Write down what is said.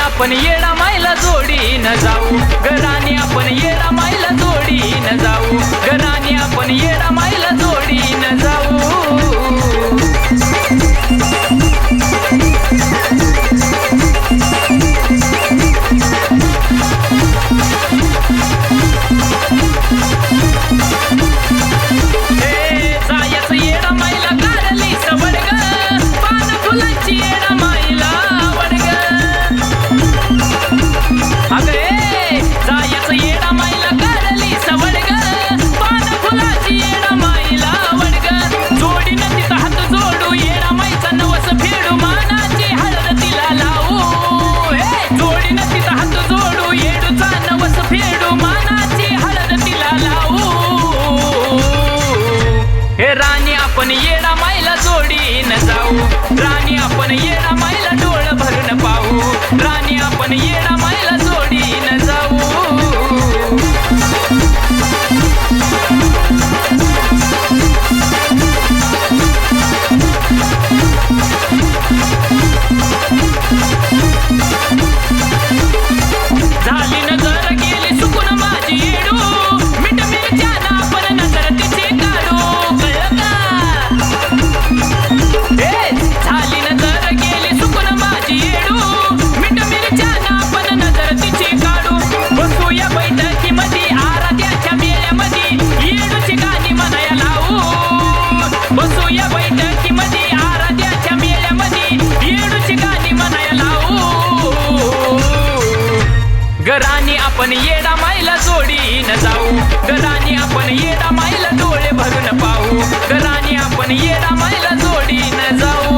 आपण येडा मायला जोडीन जाऊ, घराने आपण येडा मायला जोडीन जाऊ, घराने आपण येडा मायला जोडीन जाऊ. राणी आपण येडा मायला जोडीन जाऊ, राणी आपण येडा मायला डोळ भरून पाहू, राणी आपण येडा मायला जोडीन जाऊ. झाली नजर गेली सुकून माझी येडू, मिठ मिरच्यानं आपण नजर तिची काढू, कळलं का? झाली नजर गेली सुकून माझी येडू, मिठ मिरच्यानं आपण नजर तिची काढू. बसूया बैठकीमध्ये आराध्याच्या मेळ्यामध्ये, येडूची गाणी म्हणाया लावू. बसूया बैठकीमध्ये आराध्याच्या मेळ्यामध्ये, येडूची गाणी म्हणाया लावू. घराने आपण येडा मायला जोडीन जाऊ, घराने आपण येडा मायला डोळे भरून पाहू, घराने आपण येडा मायला जोडीन जाऊ.